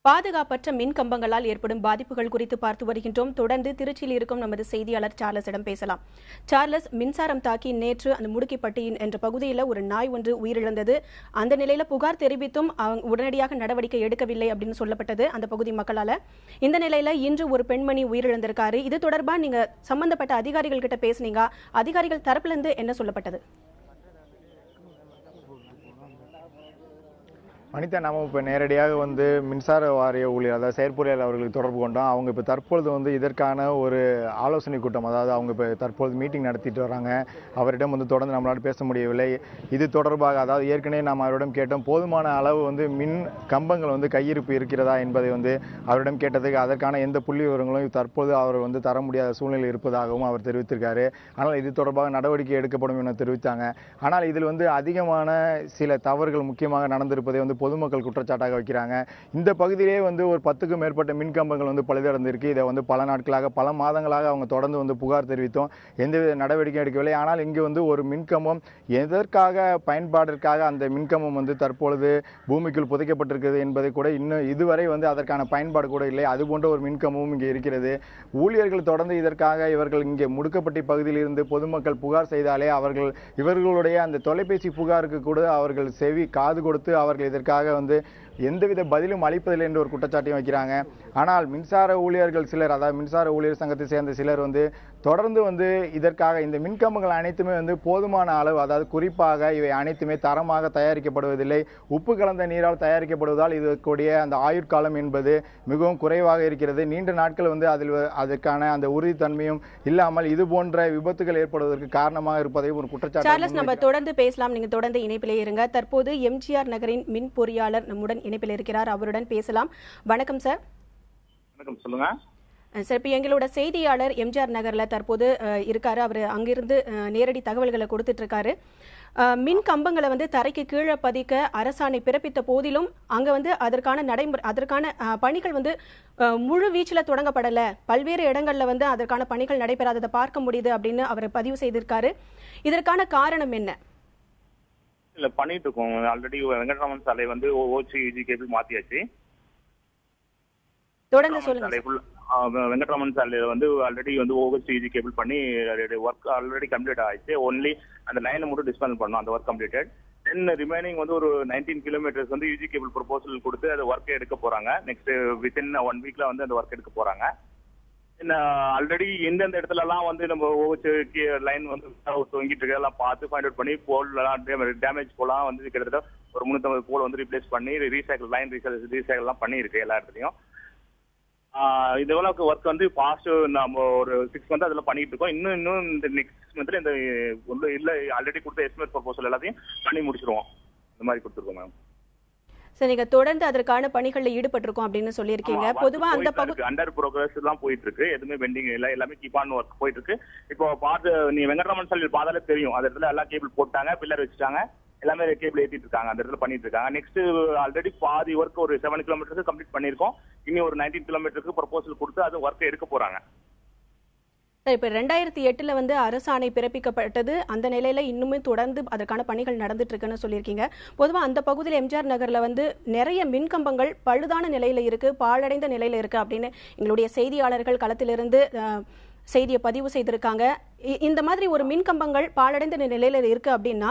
பாதுகாப்பற்ற மின் கம்பங்களால் ஏற்படும் பாதிப்புகள் குறித்து பார்த்து வருகின்றோம். தொடர்ந்து திருச்சியில் இருக்கும் நமது செய்தியாளர் சார்லஸிடம் பேசலாம். சார்லஸ், மின்சாரம் தாக்கி நேற்று அந்த முடுக்கிப்பட்டி என்ற பகுதியில் ஒரு நாய் ஒன்று உயிரிழந்தது. அந்த நிலையில புகார் தெரிவித்தும் உடனடியாக நடவடிக்கை எடுக்கவில்லை அப்படின்னு சொல்லப்பட்டது அந்த பகுதி மக்களால. இந்த நிலையில இன்று ஒரு பெண்மணி உயிரிழந்திருக்காரு. இது தொடர்பா நீங்க சம்பந்தப்பட்ட அதிகாரிகள் கிட்ட பேசுனீங்க. அதிகாரிகள் தரப்புல இருந்து என்ன சொல்லப்பட்டது? வனிதா, நாம இப்போ நேரடியாக மின்சார வாரிய ஊழியர், அதாவது செயற்பொறியாளர் அவர்களுக்கு தொடர்பு கொண்டோம். அவங்க இப்போ தற்பொழுது இதற்கான ஒரு ஆலோசனை கூட்டம், அதாவது அவங்க இப்போ தற்பொழுது மீட்டிங் நடத்திட்டு வராங்க. அவரிடம் தொடர்ந்து நம்மளால பேச முடியவில்லை. இது தொடர்பாக, அதாவது ஏற்கனவே நாம் அவரிடம் கேட்டோம், போதுமான அளவு மின் கம்பங்கள் கையிருப்பு இருக்கிறதா என்பதை அவரிடம் கேட்டதுக்கு அதற்கான எந்த புள்ளி விவரங்களும் தற்போது அவர் தர முடியாத சூழ்நிலை இருப்பதாகவும் அவர் தெரிவித்திருக்காரு. ஆனால் இது தொடர்பாக நடவடிக்கை எடுக்கப்படும் என தெரிவித்தாங்க. ஆனால் இதில் அதிகமான சில தவறுகள் முக்கியமாக நடந்திருப்பதை பொதுமக்கள் குற்றச்சாட்டாக வைக்கிறாங்க. இந்த பகுதியிலே ஒரு 10க்கும் மேற்பட்ட மின்கம்பங்கள் பழுதடைந்திருக்கு. இதை பல நாட்களாக, பல மாதங்களாக அவங்க தொடர்ந்து புகார் தெரிவித்தோம். எந்தவித நடவடிக்கை எடுக்கவில்லை. ஆனால் இங்கு ஒரு மின்கம்பம் எதற்காக பயன்பாட்டிற்காக அந்த மின்கம்பம் தற்பொழுது பூமிக்குள் புதைக்கப்பட்டிருக்கிறது என்பதை கூட இன்னும் இதுவரை அதற்கான பயன்பாடு கூட இல்லை. அதுபோன்ற ஒரு மின்கம்பமும் இங்கே இருக்கிறது. ஊழியர்கள் தொடர்ந்து இதற்காக இவர்கள் இங்கே முடுக்கப்பட்டி பகுதியில் இருந்து பொதுமக்கள் புகார் செய்தாலே இவர்களுடைய அந்த தொலைபேசி புகாருக்கு கூட அவர்கள் காது கொடுத்து அவர்கள் இதற்காக எந்தவித பதிலும் அளிப்பதில்லை என்று ஒரு குற்றச்சாட்டையும் வைக்கிறாங்க. ஆனால் மின்சார ஊழியர்கள் சிலர், அதாவது மின்சார ஊழியர் சங்கத்தை சேர்ந்த சிலர் தொடர்ந்து இதற்காக இந்த மின்கம்பங்கள் அனைத்துமே போதுமான அளவு, அதாவது குறிப்பாக இவை அனைத்துமே தரமாக தயாரிக்கப்படுவதில்லை. உப்பு கலந்த நீரால் தயாரிக்கப்படுவதால் இதற்குடைய அந்த ஆயுட்காலம் என்பது மிகவும் குறைவாக இருக்கிறது. நீண்ட நாட்கள் அதற்கான அந்த உறுதித்தன்மையும் இல்லாமல் இது போன்ற விபத்துகள் ஏற்படுவதற்கு காரணமாக இருப்பதை ஒரு குற்றச்சாட்டு. நம்ம தொடர்ந்து பேசலாம். நீங்க தொடர்ந்து இணைப்பிலே இருங்க. தற்போது எம்ஜிஆர் நகரின் மின் பொறியாளர் நம்முடன் இணைப்பில் இருக்கிறார். அவருடன் பேசலாம். வணக்கம் சார். வணக்கம், சொல்லுங்க சார். இப்போ எங்களோட செய்தியாளர் எம்ஜிஆர் நகர்ல தற்போது இருக்காரு. அவர் அங்கிருந்து நேரடி தகவல்களை கொடுத்துட்டு இருக்காரு. மின் கம்பங்களை தரைக்கு கீழே பதிக்க அரசாணை பிறப்பித்த போதிலும் அங்க அதற்கான பணிகள் முழு வீச்சில் தொடங்கப்படல. பல்வேறு இடங்கள்ல அதற்கான பணிகள் நடைபெறாததை பார்க்க முடியுது அப்படின்னு அவர் பதிவு செய்திருக்காரு. இதற்கான காரணம் என்ன? இல்ல, பண்ணிட்டு இருக்கோம். ஆல்ரெடி வெங்கட்ராமன் சாலை ஓசிஜி கேபிள் மாத்தியாச்சு. தொடர்ந்து சொல்லுங்க. வெங்கட்ராமன் சாலையில ஆல்ரெடி ஓசிஜி கேபிள் பண்ணி ஒர்க் ஆல்ரெடி கம்ப்ளீட் ஆயிடுச்சு. ஒன்லி அந்த லைனை மட்டும் டிஸ்மேண்டில் பண்ணோம். அந்த ஒர்க் கம்ப்ளீட்டட். தென் ரிமைனிங் ஒரு 19 கிலோமீட்டர்ஸ் யூஜி கேபிள் ப்ரொபோசல் கொடுத்து அந்த ஒர்க் எடுக்க போறாங்க. நெக்ஸ்ட் வித்தின் 1 வீக்ல அந்த ஒர்க் எடுக்க போறாங்க. ஆல்ரெடி எந்தெந்த இடத்துல எல்லாம் நம்ம லைன் தொங்கிட்டு இருக்கு எல்லாம் பார்த்து ஃபைண்ட் அவுட் பண்ணி போல் டேமேஜ் போலாம் கிட்டத்தட்ட ஒரு 350 போல் ரீப்ளேஸ் பண்ணி ரீசைக்கிள் லைன் ரீசைக்கிள் எல்லாம் பண்ணிருக்கு எல்லா இடத்துலயும். இதெல்லாம் ஒர்க் ஃபாஸ்ட் நம்ம ஒரு 6 மந்த் அதெல்லாம் பண்ணிட்டு இருக்கோம். இன்னும் இந்த நெக்ஸ்ட் மந்த்ல இந்த இல்ல ஆல்ரெடி கொடுத்த எஸ்டிமேட் ப்ரொபோசல் எல்லாத்தையும் பண்ணி முடிச்சிருவோம். இந்த மாதிரி கொடுத்துருக்கோம் மேம். சரி, நீங்க தொடர்ந்து அதற்கான பணிகளில் ஈடுபட்டிருக்கோம் அப்படின்னு சொல்லியிருக்கீங்க. பொதுவா அந்த பகுதி அண்டர் ப்ரோக்ரஸ் எல்லாம் போயிட்டு இருக்கு. எதுவுமே பெண்டிங் இல்ல, எல்லாமே கீப் ஆன் ஒர்க் போயிட்டு இருக்கு. இப்போ நீ வெங்கட்ராமன் சாலையில் பார்த்தாலே தெரியும். அந்த இடத்துல எல்லாம் கேபிள் போட்டாங்க, பில்லர் வச்சுட்டாங்க, எல்லாமே கேபிள் ஏற்றிட்டு இருக்காங்க. அந்த இடத்துல பண்ணிட்டு இருக்காங்க. நெக்ஸ்ட் ஆல்ரெடி பாதி ஒர்க் ஒரு 7 கிலோமீட்டருக்கு கம்ப்ளீட் பண்ணிருக்கோம். இன்னும் ஒரு 19 கிலோமீட்டருக்கு ப்ரொபோசல் கொடுத்து அது ஒர்க் எடுக்க போறாங்க. இப்ப 2008 அரசாணை பிறப்பிக்கப்பட்டது. அந்த நிலையில இன்னுமே தொடர்ந்து அதற்கான பணிகள் நடந்துட்டு இருக்குன்னு சொல்லியிருக்கீங்க. பொதுவா அந்த பகுதியில் எம்ஜிஆர் நகர்ல நிறைய மின்கம்பங்கள் பழுதான நிலையில இருக்கு, பாழடைந்த நிலையில இருக்கு அப்படின்னு எங்களுடைய செய்தியாளர்கள் களத்திலிருந்து செய்தியை பதிவு செய்திருக்காங்க. இந்த மாதிரி ஒரு மின்கம்பங்கள் பாழடைந்த நிலையில இருக்கு அப்படின்னா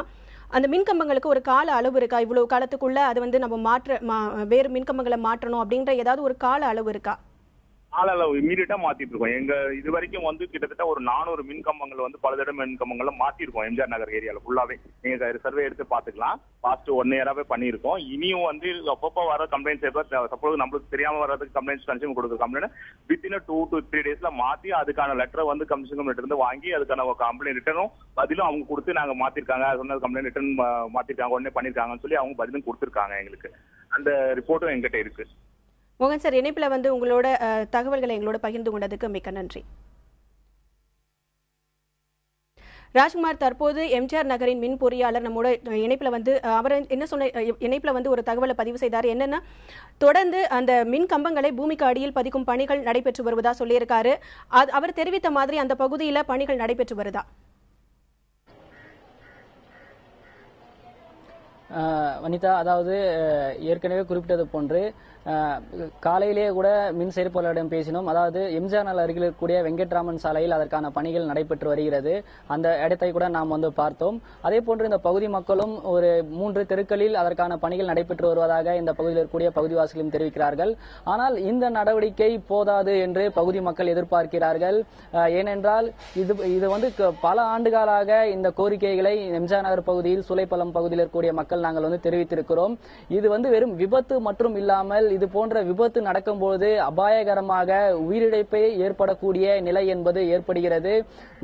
அந்த மின்கம்பங்களுக்கு ஒரு கால அளவு இருக்கா? இவ்வளவு காலத்துக்குள்ள அது நம்ம வேறு மின்கம்பங்களை மாற்றணும் அப்படின்ற ஏதாவது ஒரு கால அளவு இருக்கா? ஆளளவு இமீடியட்டா மாத்திட்டு இருக்கோம். எங்க இது வரைக்கும் கிட்டத்தட்ட ஒரு 400 மின்கம்பங்கள் பலதட மின்கம்பங்களை மாத்திருக்கோம் எம்ஜிஆர் நகர் ஏரியால ஃபுல்லாவே. நீங்க சர்வே எடுத்து பாத்துக்கலாம். பாஸ்ட் 1 இயராவே பண்ணிருக்கோம். இனியும் அப்பப்போ வர கம்ப்ளைண்ட்ஸ் சப்போஸ் நம்மளுக்கு தெரியாம வர்றதுக்கு கம்ப்ளைண்ட்ஸ் கன்சியூமர் கொடுக்குற கம்ப்ளைண்ட் வித்தின் 2 to 3 டேஸ்ல மாத்தி அதுக்கான லெட்டரை கன்சியூமர் இருந்து வாங்கி அதுக்கான கம்ப்ளைண்ட் ரிட்டனும் பதிலும் அவங்க கொடுத்து நாங்க மாத்திருக்காங்க, சொன்னது கம்ப்ளைண்ட் ரிட்டர்ன் மாத்திருக்காங்க, உடனே பண்ணிருக்காங்கன்னு சொல்லி அவங்க பதிலும் கொடுத்துருக்காங்க. எங்களுக்கு அந்த ரிப்போர்ட்டும் எங்கிட்ட இருக்கு. மோகன் சார், இணைப்பில் உங்களோட தகவல்களை எங்களோட பகிர்ந்து கொண்டதுக்கு மிக்க நன்றி. ராஜ்குமார், தற்போது எம்ஜிஆர் நகரின் மின் பொறியாளர் நம்மோட இணைப்பில் அவர் என்ன சொன்ன இணைப்பில் ஒரு தகவலை பதிவு செய்தார். என்னன்னா, தொடர்ந்து அந்த மின் கம்பங்களை பூமிக்கு அடியில் பதிக்கும் பணிகள் நடைபெற்று வருவதா சொல்லியிருக்காரு. அவர் தெரிவித்த மாதிரி அந்த பகுதியில் பணிகள் நடைபெற்று வருதா? வனிதா, அதாவது ஏற்கனவே குறிப்பிட்டது போன்று காலையிலேயே கூட மின் செயற்பொருளிடம் பேசினோம். அதாவது எம்ஜிஆர் நகர் அருகில் இருக்கக்கூடிய வெங்கட்ராமன் சாலையில் அதற்கான பணிகள் நடைபெற்று வருகிறது. அந்த இடத்தை கூட நாம் பார்த்தோம். அதே போன்று இந்த பகுதி மக்களும் ஒரு 3 தெருக்களில் அதற்கான பணிகள் நடைபெற்று வருவதாக இந்த பகுதியில் இருக்கக்கூடிய பகுதிவாசிகளும் தெரிவிக்கிறார்கள். ஆனால் இந்த நடவடிக்கை போதாது என்று பகுதி மக்கள் எதிர்பார்க்கிறார்கள். ஏனென்றால் இது பல ஆண்டுகளாக இந்த கோரிக்கைகளை எம்ஜிஆர் நகர் பகுதியில் சூளைப்பள்ளம் பகுதியில் இருக்கக்கூடிய மக்கள் நாங்கள் தெரிவித்திருக்கிறோம். இது வெறும் விபத்து மற்றும் இல்லாமல் இது போன்ற விபத்து நடக்கும்போது அபாயகரமாக உயிரிழப்பே ஏற்படக்கூடிய நிலை என்பது ஏற்படுகிறது.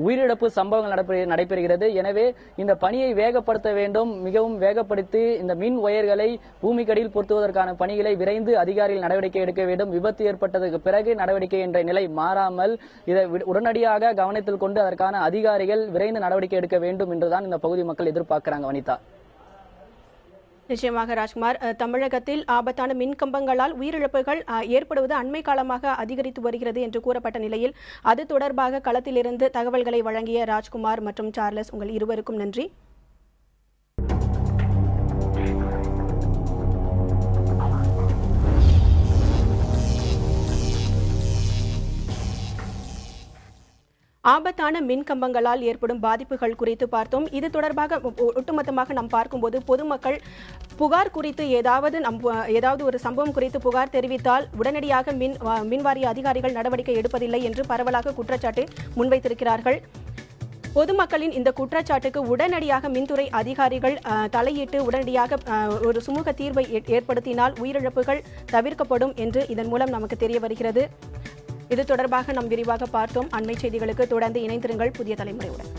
உயிரிழப்பு சம்பவங்கள் நடைபெறுகிறது. எனவே இந்த பணியை வேகப்படுத்த வேண்டும். மிகவும் வேகப்படுத்தி இந்த மின் ஒயர்களை பூமிக்கடியில் பொருத்துவதற்கான பணிகளை விரைந்து அதிகாரிகள் நடவடிக்கை எடுக்க வேண்டும். விபத்து ஏற்பட்டதற்கு பிறகு நடவடிக்கை என்ற நிலை மாறாமல் இதை உடனடியாக கவனத்தில் கொண்டு அதற்கான அதிகாரிகள் விரைந்து நடவடிக்கை எடுக்க வேண்டும் என்றுதான் இந்த பகுதி மக்கள் எதிர்பார்க்கிறாங்க. வனிதா. நிச்சயமாக ராஜ்குமார், தமிழகத்தில் ஆபத்தான மின்கம்பங்களால் உயிரிழப்புகள் ஏற்படுவது அண்மை காலமாக அதிகரித்து வருகிறது என்று கூறப்பட்ட நிலையில் அது தொடர்பாக களத்திலிருந்து தகவல்களை வழங்கிய ராஜ்குமார் மற்றும் சார்லஸ், உங்கள் இருவருக்கும் நன்றி. ஆபத்தான மின்கம்பங்களால் ஏற்படும் பாதிப்புகள் குறித்து பார்த்தோம். இது தொடர்பாக ஒட்டுமொத்தமாக நாம் பார்க்கும்போது பொதுமக்கள் புகார் குறித்து ஏதாவது ஒரு சம்பவம் குறித்து புகார் தெரிவித்தால் உடனடியாக மின்வாரிய அதிகாரிகள் நடவடிக்கை எடுப்பதில்லை என்று பரவலாக குற்றச்சாட்டு முன்வைத்திருக்கிறார்கள். பொதுமக்களின் இந்த குற்றச்சாட்டுக்கு உடனடியாக மின்துறை அதிகாரிகள் தலையிட்டு உடனடியாக ஒரு சுமூக தீர்வை ஏற்படுத்தினால் உயிரிழப்புகள் தவிர்க்கப்படும் என்று இதன் மூலம் நமக்கு தெரிய வருகிறது. இது தொடர்பாக நாம் விரிவாக பார்த்தோம். அண்மை செய்திகளுக்கு தொடர்ந்து இணைந்திருங்கள் புதிய தலைமுறையுடன்.